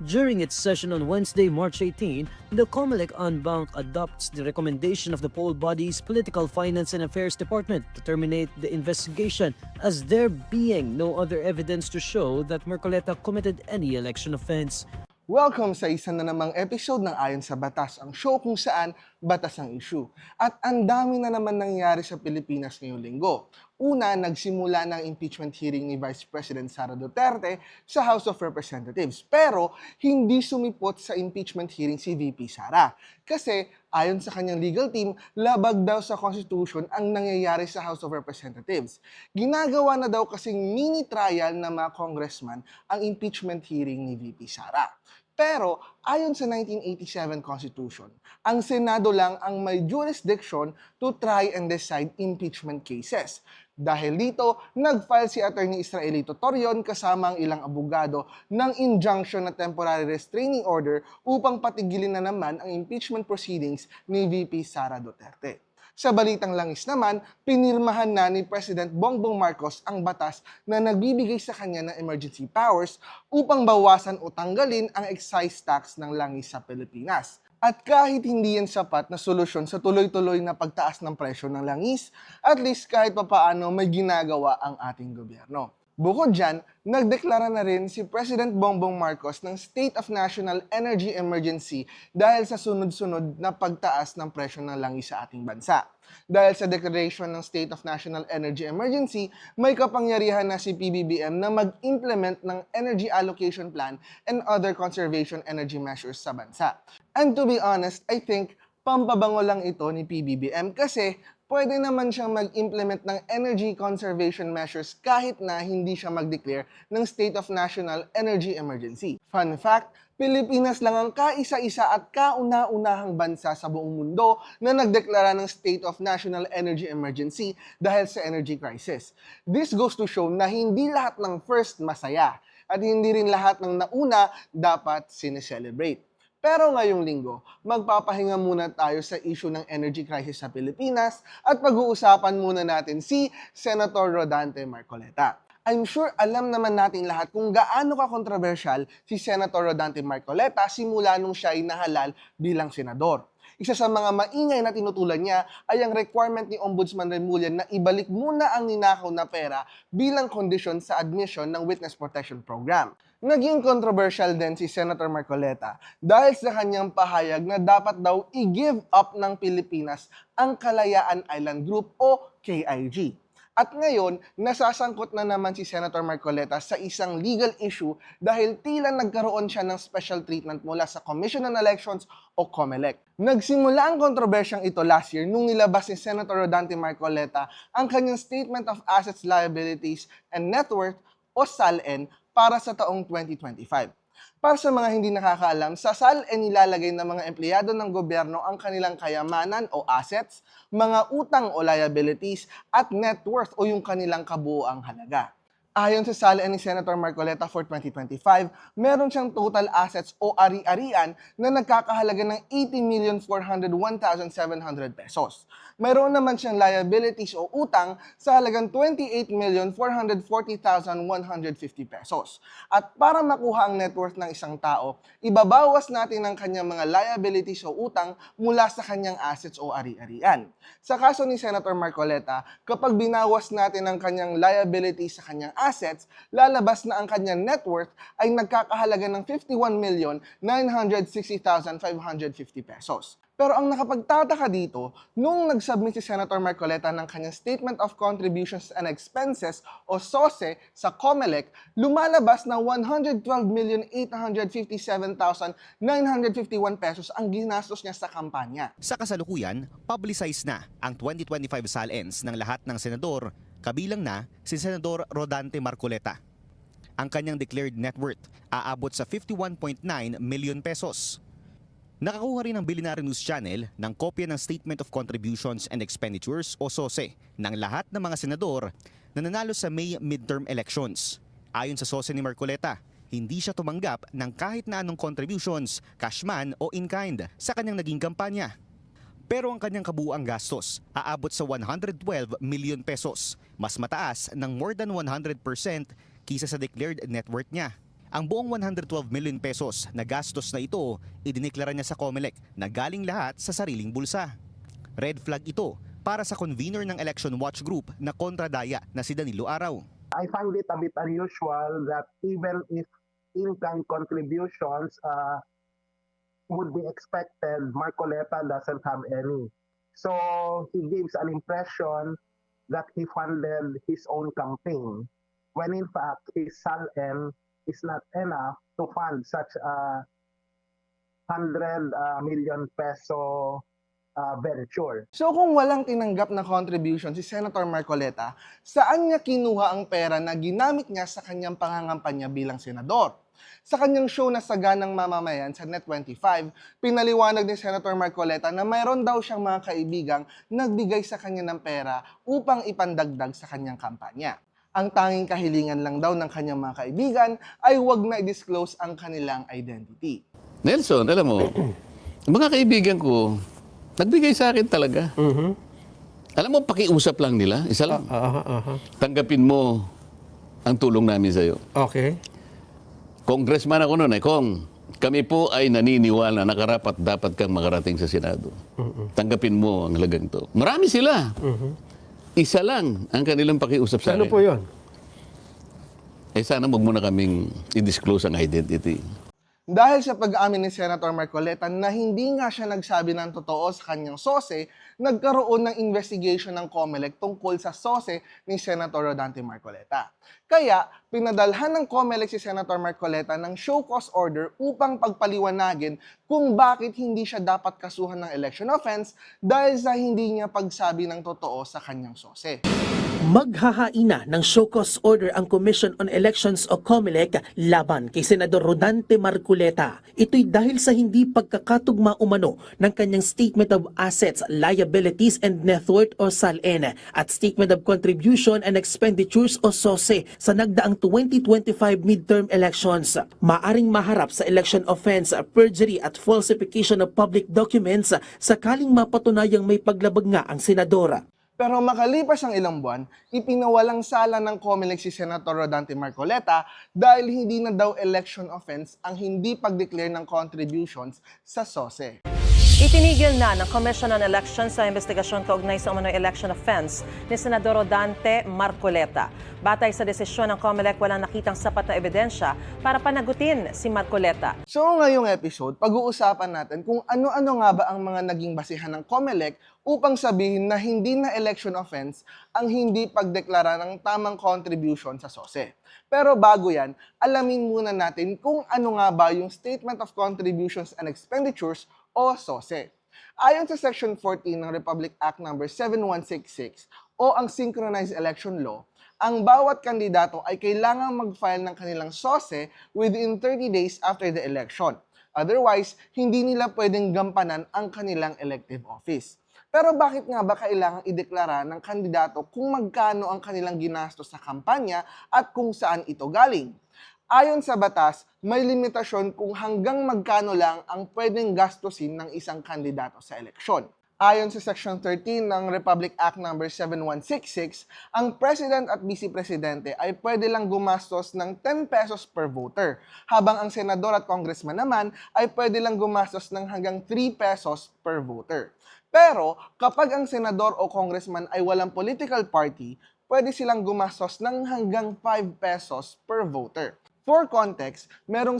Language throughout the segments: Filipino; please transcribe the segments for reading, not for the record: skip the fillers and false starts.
During its session on Wednesday, March 18, the COMELEC en banc adopts the recommendation of the poll body's Political Finance and Affairs Department to terminate the investigation as there being no other evidence to show that Marcoleta committed any election offense. Welcome sa isa na namang episode ng Ayon sa Batas, ang show kung saan batas ang issue. At ang dami na naman nangyari sa Pilipinas ngayong linggo. Una, nagsimula ng impeachment hearing ni Vice President Sara Duterte sa House of Representatives. Pero hindi sumipot sa impeachment hearing si VP Sara. Kasi ayon sa kanyang legal team, labag daw sa Constitution ang nangyayari sa House of Representatives. Ginagawa na daw kasing mini trial na mga congressman ang impeachment hearing ni VP Sara. Pero ayon sa 1987 Constitution, ang Senado lang ang may jurisdiction to try and decide impeachment cases. Dahil dito, nag-file si Attorney Israelito Torion kasama ang ilang abogado ng injunction na temporary restraining order upang patigilin na naman ang impeachment proceedings ni VP Sara Duterte. Sa balitang langis naman, pinirmahan na ni President Bongbong Marcos ang batas na nagbibigay sa kanya ng emergency powers upang bawasan o tanggalin ang excise tax ng langis sa Pilipinas. At kahit hindi yan sapat na solusyon sa tuloy-tuloy na pagtaas ng presyo ng langis, at least kahit papaano may ginagawa ang ating gobyerno. Bukod dyan, nagdeklara na rin si President Bongbong Marcos ng State of National Energy Emergency dahil sa sunod-sunod na pagtaas ng presyo ng langis sa ating bansa. Dahil sa declaration ng State of National Energy Emergency, may kapangyarihan na si PBBM na mag-implement ng Energy Allocation Plan and other conservation energy measures sa bansa. And to be honest, I think pampabango lang ito ni PBBM kasi pwede naman siyang mag-implement ng energy conservation measures kahit na hindi siya mag-declare ng State of National Energy Emergency. Fun fact, Pilipinas lang ang kaisa-isa at kauna-unahang bansa sa buong mundo na nagdeklara ng State of National Energy Emergency dahil sa energy crisis. This goes to show na hindi lahat ng first masaya at hindi rin lahat ng nauna dapat sineselebrate. Pero ngayong linggo, magpapahinga muna tayo sa issue ng energy crisis sa Pilipinas at pag-uusapan muna natin si Senator Rodante Marcoleta. I'm sure alam naman natin lahat kung gaano ka-controversial si Senator Rodante Marcoleta simula nung siya ay nahalal bilang senador. Isa sa mga maingay na tinutulan niya ay ang requirement ni Ombudsman Remulla na ibalik muna ang ninakaw na pera bilang kondisyon sa admission ng Witness Protection Program. Naging controversial din si Senator Marcoleta dahil sa kanyang pahayag na dapat daw i-give up ng Pilipinas ang Kalayaan Island Group o KIG. At ngayon, nasasangkot na naman si Senator Marcoleta sa isang legal issue dahil tila nagkaroon siya ng special treatment mula sa Commission on Elections o COMELEC. Nagsimula ang kontrobersyang ito last year nung nilabas ni Senator Rodante Marcoleta ang kanyang Statement of Assets, Liabilities, and Net Worth o SALN para sa taong 2025. Para sa mga hindi nakakaalam, sa SALN nilalagay ng mga empleyado ng gobyerno ang kanilang kayamanan o assets, mga utang o liabilities, at net worth o yung kanilang kabuoang halaga. Ayon sa SALN ni Senator Marcoleta for 2025, meron siyang total assets o ari-arian na nagkakahalaga ng 80,401,700 pesos. Mayroon naman siyang liabilities o utang sa halagang 28,440,150 pesos. At para makuha ang net worth ng isang tao, ibabawas natin ang kanyang mga liabilities o utang mula sa kanyang assets o ari-arian. Sa kaso ni Senator Marcoleta, kapag binawas natin ang kanyang liabilities sa kanyang assets, lalabas na ang kanyang net worth ay nagkakahalaga ng 51,960,550 pesos. Pero ang nakapagtataka dito, nung nag-submit si Senator Marcoleta ng kanyang Statement of Contributions and Expenses o SOSE sa COMELEC, lumalabas na 112,857,951 pesos ang ginastos niya sa kampanya. Sa kasalukuyan, publicize na ang 2025 SALNs ng lahat ng senador, kabilang na si Senador Rodante Marcoleta. Ang kanyang declared net worth aabot sa 51.9 million pesos. Nakakuha rin ng Billionaire News Channel ng kopya ng Statement of Contributions and Expenditures o SOSE ng lahat ng mga senador na nanalo sa May midterm elections. Ayon sa SOSE ni Marcoleta, hindi siya tumanggap ng kahit na anong contributions, cash man o in-kind sa kanyang naging kampanya. Pero ang kanyang kabuuang gastos aabot sa 112 million pesos, mas mataas ng more than 100% kisa sa declared net worth niya. Ang buong 112 million pesos na gastos na ito, idineklara niya sa COMELEC na galing lahat sa sariling bulsa. Red flag ito para sa convener ng Election Watch Group na kontradaya na si Danilo Araw. I find it a bit unusual that even if in-kind contributions would be expected, Marcoleta doesn't have any. So he gives an impression that he funded his own campaign, when in fact his SALN is not enough to fund such a 100 million peso venture. So kung walang tinanggap na contribution si Senator Marcoleta, saan niya kinuha ang pera na ginamit niya sa kanyang pangangampanya bilang senador? Sa kanyang show na Saganang Mamamayan sa Net25, pinaliwanag ni Senator Marcoleta na mayroon daw siyang mga kaibigang nagbigay sa kanya ng pera upang ipandagdag sa kanyang kampanya. Ang tanging kahilingan lang daw ng kanyang mga kaibigan ay huwag na i-disclose ang kanilang identity. Nelson, alam mo, mga kaibigan ko, nagbigay sa akin talaga. Alam mo, pakiusap lang nila, isa lang. Tanggapin mo ang tulong namin sa'yo. Okay. Congressman ako noon, Kong, kami po ay naniniwala na karapat dapat kang makarating sa Senado. Tanggapin mo ang halagang to. Marami sila. Isa lang ang kanilang pakiusap sa Ano akin. po yun? Sana wag mo na kaming i-disclose ang identity. Dahil sa pag-aamin ni Senator Marcoleta na hindi nga siya nagsabi ng totoo sa kanyang sose, nagkaroon ng investigation ng COMELEC tungkol sa sose ni Senator Rodante Marcoleta. Kaya, pinadalhan ng COMELEC si Senator Marcoleta ng show cause order upang pagpaliwanagin kung bakit hindi siya dapat kasuhan ng election offense dahil sa hindi niya pagsabi ng totoo sa kanyang sose. Maghahaina ng show cause order ang Commission on Elections o COMELEC laban kay Senador Rodante Marcoleta. Ito'y dahil sa hindi pagkakatugma umano ng kanyang Statement of Assets, Liabilities and Net Worth o SALN at Statement of Contribution and Expenditures o SOSE sa nagdaang 2025 midterm elections. Maaring maharap sa election offense, perjury at falsification of public documents sakaling mapatunayang may paglabag nga ang senadora. Pero makalipas ang ilang buwan, ipinawalang sala ng COMELEC si Senator Rodante Marcoleta dahil hindi na daw election offense ang hindi pag-declare ng contributions sa SOSE. Itinigil na ng Commission on Elections sa investigasyon kaugnay sa umano'y election offense ni Senador Rodante Marcoleta. Batay sa desisyon ng COMELEC, walang nakitang sapat na ebidensya para panagutin si Marcoleta. So ngayong episode, pag-uusapan natin kung ano-ano nga ba ang mga naging basihan ng COMELEC upang sabihin na hindi na election offense ang hindi pagdeklara ng tamang contribution sa SOSE. Pero bago yan, alamin muna natin kung ano nga ba yung Statement of Contributions and Expenditures o SOSE. Ayon sa Section 14 ng Republic Act No. 7166 o ang Synchronized Election Law, ang bawat kandidato ay kailangang mag-file ng kanilang SOSE within 30 days after the election. Otherwise, hindi nila pwedeng gampanan ang kanilang elective office. Pero bakit nga ba kailangang ideklara ng kandidato kung magkano ang kanilang ginastos sa kampanya at kung saan ito galing? Ayon sa batas, may limitasyon kung hanggang magkano lang ang pwedeng gastusin ng isang kandidato sa eleksyon. Ayon sa Section 13 ng Republic Act No. 7166, ang President at Vice Presidente ay pwede lang gumastos ng 10 pesos per voter, habang ang Senador at Congressman naman ay pwede lang gumastos ng hanggang 3 pesos per voter. Pero kapag ang Senador o Congressman ay walang political party, pwede silang gumastos ng hanggang 5 pesos per voter. For context, merong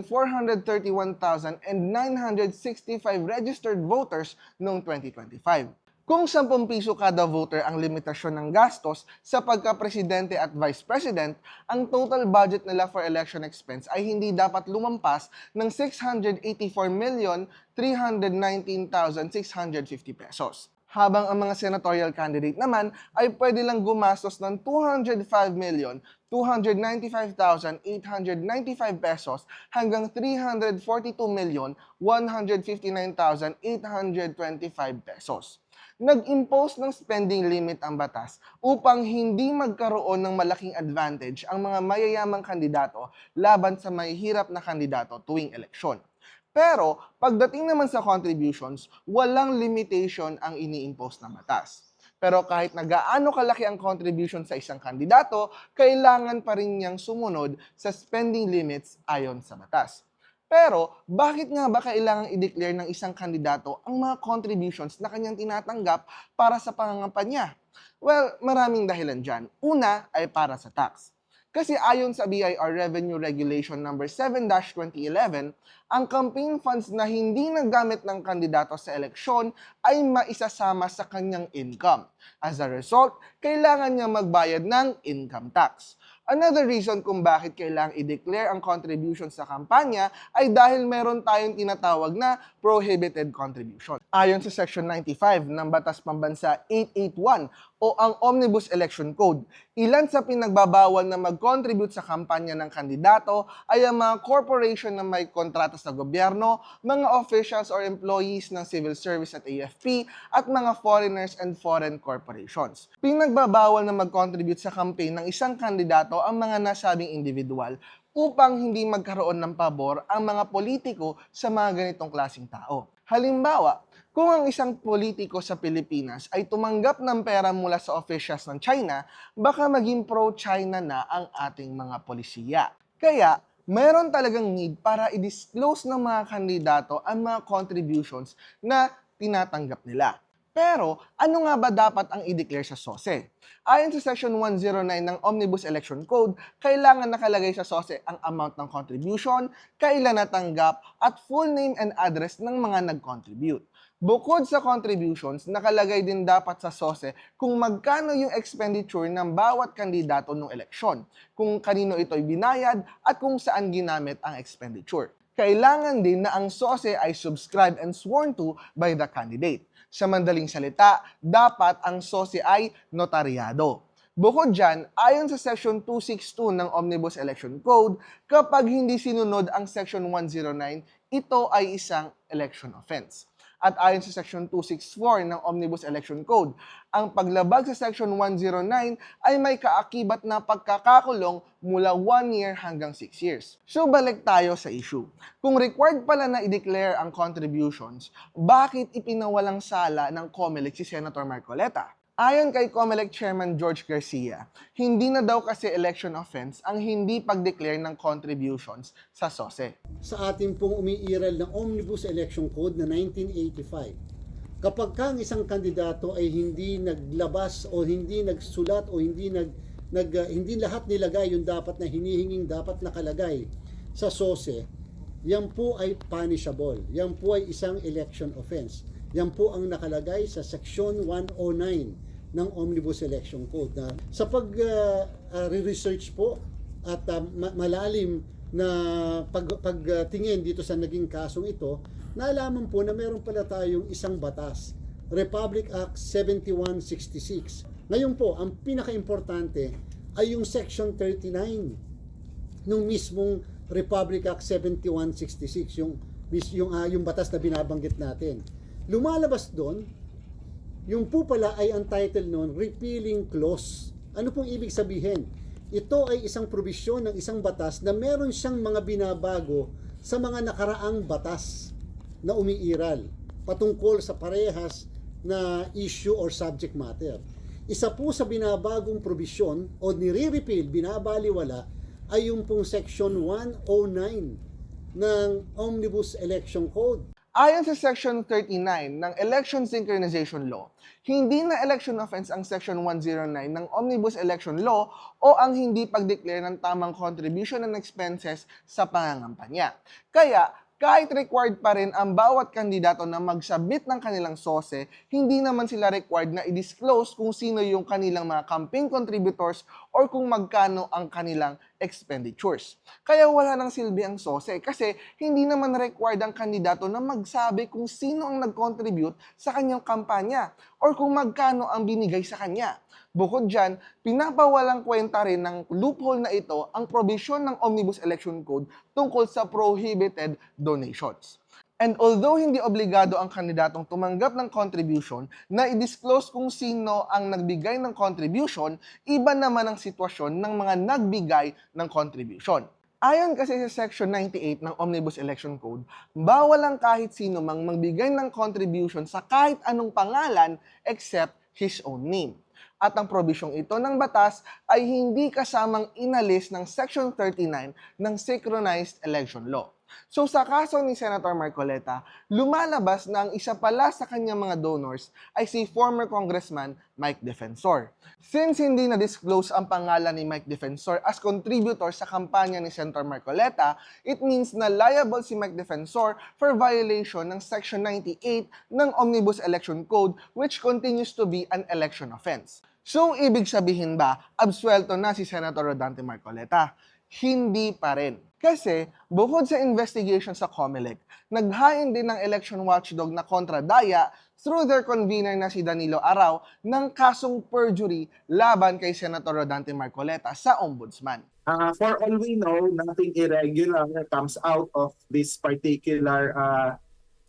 68,431,965 registered voters noong 2025. Kung 10 piso kada voter ang limitasyon ng gastos sa pagka-presidente at vice president, ang total budget nila for election expense ay hindi dapat lumampas ng 684,319,650 pesos. Habang ang mga senatorial candidate naman ay pwede lang gumastos ng 205,295,895 pesos hanggang 342,159,825 pesos. Nag-impose ng spending limit ang batas upang hindi magkaroon ng malaking advantage ang mga mayayamang kandidato laban sa mahihirap na kandidato tuwing eleksyon. Pero pagdating naman sa contributions, walang limitation ang ini-impose ng batas. Pero kahit na gaano kalaki ang contribution sa isang kandidato, kailangan pa rin niyang sumunod sa spending limits ayon sa batas. Pero, bakit nga ba kailangang i-declare ng isang kandidato ang mga contributions na kanyang tinatanggap para sa pangangampanya? Well, maraming dahilan dyan. Una ay para sa tax. Kasi ayon sa BIR Revenue Regulation number 7-2011, ang campaign funds na hindi nagamit ng kandidato sa eleksyon ay maisasama sa kanyang income. As a result, kailangan niya magbayad ng income tax. Another reason kung bakit kailangang i-declare ang contribution sa kampanya ay dahil meron tayong tinatawag na prohibited contribution. Ayon sa Section 95 ng Batas Pambansa 881 o ang Omnibus Election Code, ilan sa pinagbabawal na mag-contribute sa kampanya ng kandidato ay ang mga corporation na may kontrata sa gobyerno, mga officials or employees ng civil service at AFP, at mga foreigners and foreign corporations. Pinagbabawal na mag-contribute sa campaign ng isang kandidato ang mga nasabing individual upang hindi magkaroon ng pabor ang mga politiko sa mga ganitong klaseng tao. Halimbawa, kung ang isang politiko sa Pilipinas ay tumanggap ng pera mula sa officials ng China, baka maging pro-China na ang ating mga polisiya. Kaya, mayroon talagang need para i-disclose ng mga kandidato ang mga contributions na tinatanggap nila. Pero, ano nga ba dapat ang i-declare sa SOSE? Ayon sa Section 109 ng Omnibus Election Code, kailangan nakalagay sa SOSE ang amount ng contribution, kailan natanggap, at full name and address ng mga nag-contribute. Bukod sa contributions, nakalagay din dapat sa SOSE kung magkano yung expenditure ng bawat kandidato ng eleksyon, kung kanino ito'y binayad, at kung saan ginamit ang expenditure. Kailangan din na ang SOSE ay subscribed and sworn to by the candidate. Sa mandaling salita, dapat ang SOSE ay notaryado. Bukod dyan, ayon sa Section 262 ng Omnibus Election Code, kapag hindi sinunod ang Section 109, ito ay isang election offense. At ayon sa Section 264 ng Omnibus Election Code, ang paglabag sa Section 109 ay may kaakibat na pagkakakulong mula 1 year hanggang 6 years. So balik tayo sa issue. Kung required pala na i-declare ang contributions, bakit ipinawalang sala ng COMELEC si Senator Marcoleta? Ayon kay COMELEC Chairman George Garcia, hindi na daw kasi election offense ang hindi pag-declare ng contributions sa SOSE. Sa ating pong umiiral ng Omnibus Election Code na 1985, kapag ang isang kandidato ay hindi naglabas o hindi nagsulat o hindi lahat nilagay yung dapat na hinihinging dapat nakalagay sa SOSE, yan po ay punishable. Yan po ay isang election offense. Yan po ang nakalagay sa Section 109 ng Omnibus Election Code. Sa pag-research po at malalim na pagtingin dito sa naging kasong ito, naalaman po na meron pala tayong isang batas, Republic Act 7166. Ngayon po, ang pinaka-importante ay yung Section 39 ng mismong Republic Act 7166, yung batas na binabanggit natin. Lumalabas doon, yung po pala ay ang title noon, Repealing Clause. Ano pong ibig sabihin? Ito ay isang probisyon ng isang batas na meron siyang mga binabago sa mga nakaraang batas na umiiral patungkol sa parehas na issue or subject matter. Isa po sa binabagong probisyon o nire-repeal, binabaliwala, ay yung pong Section 109 ng Omnibus Election Code. Ayon sa Section 39 ng Election Synchronization Law, hindi na election offense ang Section 109 ng Omnibus Election Law o ang hindi pag-declare ng tamang contribution and expenses sa pangangampanya. Kaya, kahit required pa rin ang bawat kandidato na mag-submit ng kanilang SOSE, hindi naman sila required na i-disclose kung sino yung kanilang mga campaign contributors or kung magkano ang kanilang expenditures. Kaya wala nang silbi ang SOSE kasi hindi naman required ang kandidato na magsabi kung sino ang nag-contribute sa kanyang kampanya or kung magkano ang binigay sa kanya. Bukod dyan, pinapawalang kwenta rin ng loophole na ito ang probisyon ng Omnibus Election Code tungkol sa prohibited donations. And although hindi obligado ang kandidatong tumanggap ng contribution na i-disclose kung sino ang nagbigay ng contribution, iba naman ang sitwasyon ng mga nagbigay ng contribution. Ayon kasi sa Section 98 ng Omnibus Election Code, bawal ang kahit sino mang magbigay ng contribution sa kahit anong pangalan except his own name. At ang probisyong ito ng batas ay hindi kasamang inalis ng Section 39 ng Synchronized Election Law. So sa kaso ni Senator Marcoleta, lumalabas na ang isa pala sa kanyang mga donors ay si former Congressman Mike Defensor. Since hindi na-disclose ang pangalan ni Mike Defensor as contributor sa kampanya ni Senator Marcoleta, it means na liable si Mike Defensor for violation ng Section 98 ng Omnibus Election Code, which continues to be an election offense. So ibig sabihin ba, absuelto na si Senator Rodante Marcoleta? Hindi pa rin. Kasi bukod sa investigation sa COMELEC, naghain din ng election watchdog na kontra-daya through their convener na si Danilo Arao ng kasong perjury laban kay Senator Rodante Marcoleta sa Ombudsman. For all we know, nothing irregular comes out of this particular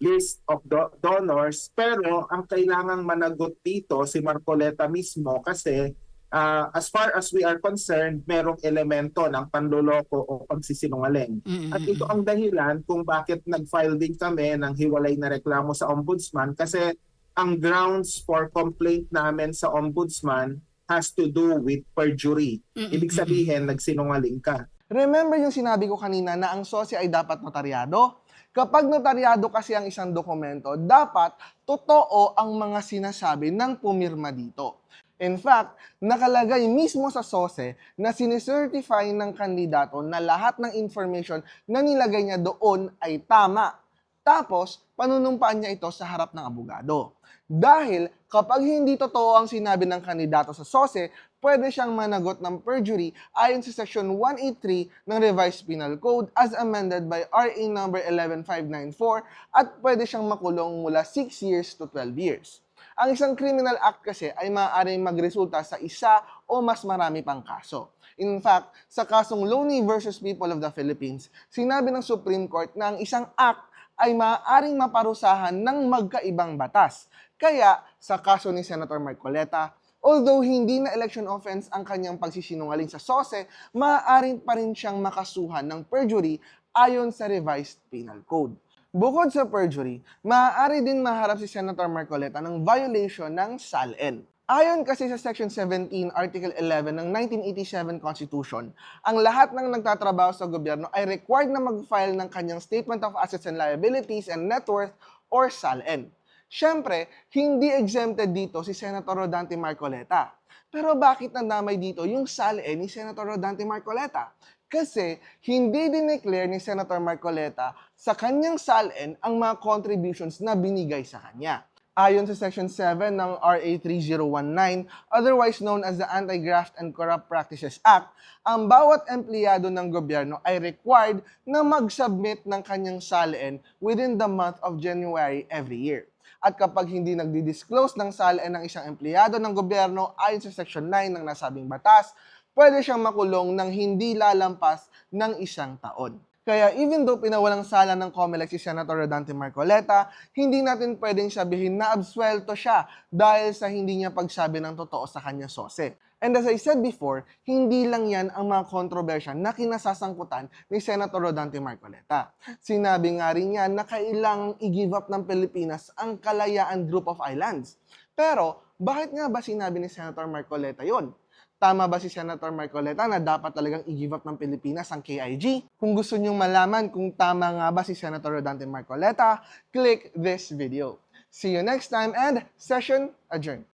list of donors, pero ang kailangang managot dito si Marcoleta mismo kasi as far as we are concerned, merong elemento ng panloloko o pagsisinungaling. At ito ang dahilan kung bakit nag-file din kami ng hiwalay na reklamo sa Ombudsman kasi ang grounds for complaint namin sa Ombudsman has to do with perjury. Ibig sabihin, nagsinungaling ka. Remember yung sinabi ko kanina na ang SOSE ay dapat notaryado? Kapag notaryado kasi ang isang dokumento, dapat totoo ang mga sinasabi ng pumirma dito. In fact, nakalagay mismo sa SOSE na sinicertify ng kandidato na lahat ng information na nilagay niya doon ay tama. Tapos, panunumpaan niya ito sa harap ng abogado. Dahil kapag hindi totoo ang sinabi ng kandidato sa SOSE, pwede siyang managot ng perjury ayon sa Section 183 ng Revised Penal Code as amended by RA number 11594 at pwede siyang makulong mula 6 years to 12 years. Ang isang criminal act kasi ay maaaring magresulta sa isa o mas marami pang kaso. In fact, sa kasong Loney versus People of the Philippines, sinabi ng Supreme Court na ang isang act ay maaaring maparusahan ng magkaibang batas. Kaya, sa kaso ni Senator Marcoleta, although hindi na election offense ang kanyang pagsisinungaling sa SOSE, maaaring pa rin siyang makasuhan ng perjury ayon sa Revised Penal Code. Bukod sa perjury, maaari din maharap si Senator Marcoleta ng violation ng SALN. Ayon kasi sa Section 17, Article 11 ng 1987 Constitution, ang lahat ng nagtatrabaho sa gobyerno ay required na mag-file ng kanyang Statement of Assets and Liabilities and Net Worth or SALN. Siyempre, hindi exempted dito si Senator Rodante Marcoleta. Pero bakit nadamay dito yung SALN ni Senator Rodante Marcoleta? Kasi hindi dineclare ni Senator Marcoleta sa kanyang SALN ang mga contributions na binigay sa kanya. Ayon sa Section 7 ng RA 3019, otherwise known as the Anti-Graft and Corrupt Practices Act, ang bawat empleyado ng gobyerno ay required na mag-submit ng kanyang SALN within the month of January every year. At kapag hindi nagdi-disclose ng SALN ng isang empleyado ng gobyerno ayon sa Section 9 ng nasabing batas, pwede siyang makulong ng hindi lalampas ng 1 taon. Kaya even though pinawalang sala ng COMELEC si Senator Rodante Marcoleta, hindi natin pwedeng sabihin na absuelto siya dahil sa hindi niya pagsabi ng totoo sa kanya SOSE. And as I said before, hindi lang yan ang mga kontrobersya na kinasasangkutan ni Senator Rodante Marcoleta. Sinabi nga rin niya na kailangang i-give up ng Pilipinas ang Kalayaan Group of Islands. Pero bakit nga ba sinabi ni Senator Marcoleta yon? Tama ba si Senator Marcoleta na dapat talagang i-give up ng Pilipinas ang KIG? Kung gusto nyong malaman kung tama nga ba si Senator Rodante Marcoleta, click this video. See you next time and session adjourned.